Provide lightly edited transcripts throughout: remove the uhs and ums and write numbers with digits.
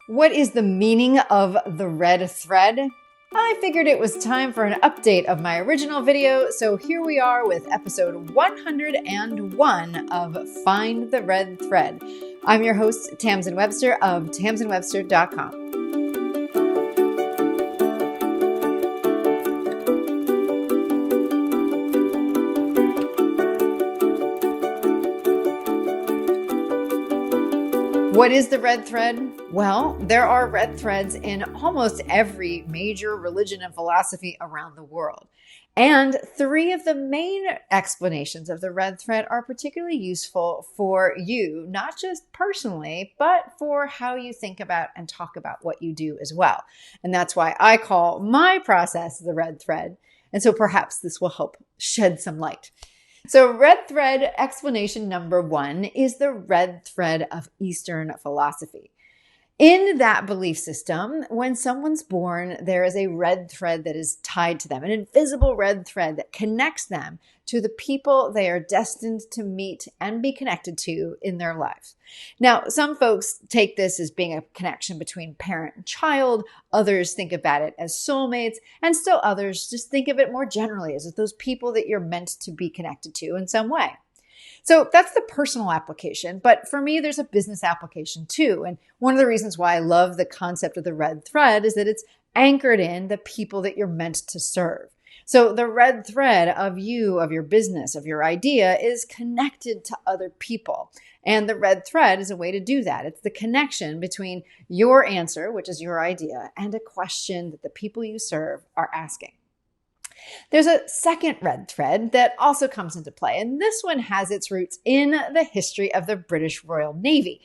What is the meaning of the red thread? I figured it was time for an update of my original video, so here we are with episode 101 of Find the Red Thread. I'm your host, Tamsin Webster of tamsinwebster.com. What is the red thread? Well, there are red threads in almost every major religion and philosophy around the world. And three of the main explanations of the red thread are particularly useful for you, not just personally, but for how you think about and talk about what you do as well. And that's why I call my process the red thread. And so perhaps this will help shed some light. So red thread explanation number one is the red thread of Eastern philosophy. In that belief system, when someone's born, there is a red thread that is tied to them, an invisible red thread that connects them to the people they are destined to meet and be connected to in their lives. Now, some folks take this as being a connection between parent and child. Others think about it as soulmates, and still others just think of it more generally as those people that you're meant to be connected to in some way. So that's the personal application. But for me, there's a business application too. And one of the reasons why I love the concept of the red thread is that it's anchored in the people that you're meant to serve. So the red thread of you, of your business, of your idea is connected to other people. And the red thread is a way to do that. It's the connection between your answer, which is your idea, and a question that the people you serve are asking. There's a second red thread that also comes into play, and this one has its roots in the history of the British Royal Navy.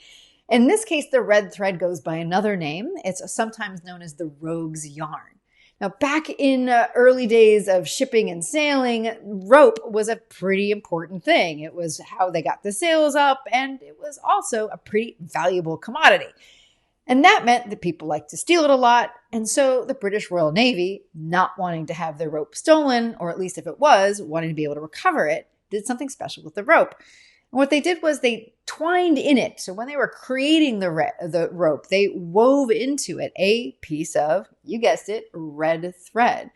In this case, the red thread goes by another name. It's sometimes known as the rogue's yarn. Now, back in early days of shipping and sailing, rope was a pretty important thing. It was how they got the sails up, and it was also a pretty valuable commodity. And that meant that people liked to steal it a lot. And so the British Royal Navy, not wanting to have their rope stolen, or at least if it was, wanting to be able to recover it, did something special with the rope. And what they did was they twined in it. So when they were creating the rope, they wove into it a piece of, you guessed it, red thread,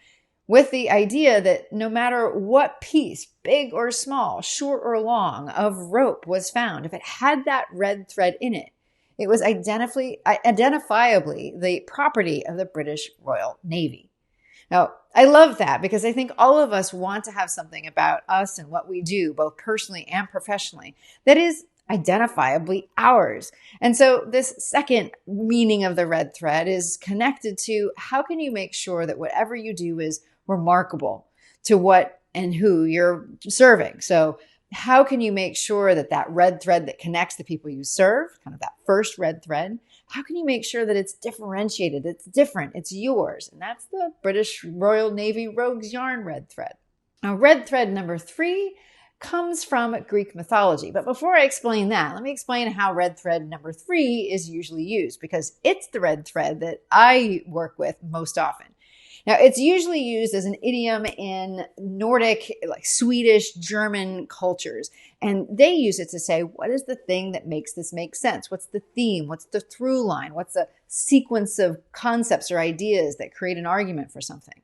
with the idea that no matter what piece, big or small, short or long, of rope was found, if it had that red thread in it, it was identifiably the property of the British Royal Navy. Now, I love that because I think all of us want to have something about us and what we do, both personally and professionally, that is identifiably ours. And so this second meaning of the red thread is connected to how can you make sure that whatever you do is remarkable to what and who you're serving. So how can you make sure that that red thread that connects the people you serve, kind of that first red thread, how can you make sure that it's differentiated, it's different, it's yours? And that's the British Royal Navy rogue's yarn red thread. Now, red thread number three comes from Greek mythology. But before I explain that, let me explain how red thread number three is usually used, because it's the red thread that I work with most often. Now, it's usually used as an idiom in Nordic, like Swedish, German cultures. And they use it to say, what is the thing that makes this make sense? What's the theme? What's the through line? What's the sequence of concepts or ideas that create an argument for something?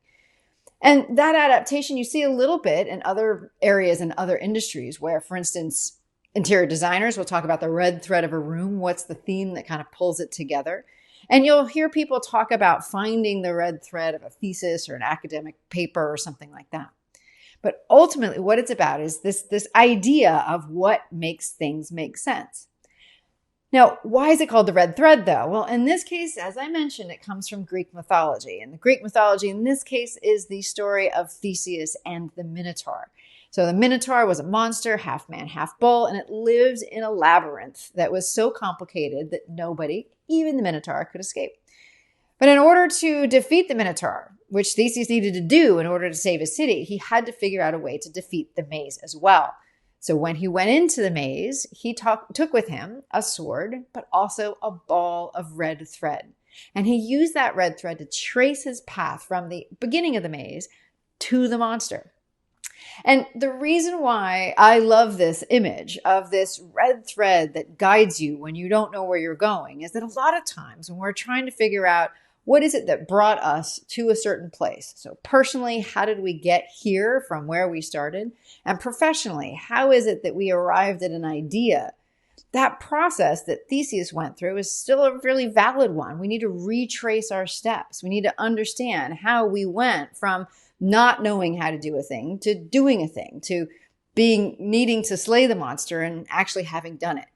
And that adaptation you see a little bit in other areas and other industries where, for instance, interior designers will talk about the red thread of a room. What's the theme that kind of pulls it together? And you'll hear people talk about finding the red thread of a thesis or an academic paper or something like that. But ultimately, what it's about is this idea of what makes things make sense. Now, why is it called the red thread, though? Well, in this case, as I mentioned, it comes from Greek mythology. And the Greek mythology in this case is the story of Theseus and the Minotaur. So the Minotaur was a monster, half man, half bull, and it lived in a labyrinth that was so complicated that nobody, even the Minotaur, could escape. But in order to defeat the Minotaur, which Theseus needed to do in order to save his city, he had to figure out a way to defeat the maze as well. So when he went into the maze, he took with him a sword, but also a ball of red thread. And he used that red thread to trace his path from the beginning of the maze to the monster. And the reason why I love this image of this red thread that guides you when you don't know where you're going is that a lot of times when we're trying to figure out what is it that brought us to a certain place? So personally, how did we get here from where we started? And professionally, how is it that we arrived at an idea? That process that Theseus went through is still a really valid one. We need to retrace our steps. We need to understand how we went from not knowing how to do a thing to doing a thing, to needing to slay the monster and actually having done it.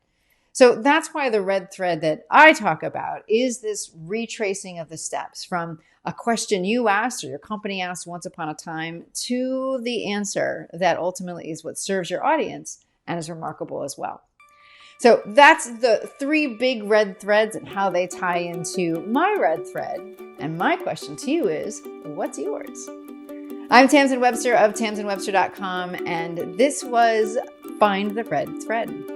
So that's why the red thread that I talk about is this retracing of the steps from a question you asked or your company asked once upon a time to the answer that ultimately is what serves your audience and is remarkable as well. So that's the 3 big red threads and how they tie into my red thread. And my question to you is, what's yours? I'm Tamsin Webster of tamsinwebster.com, and this was Find the Red Thread.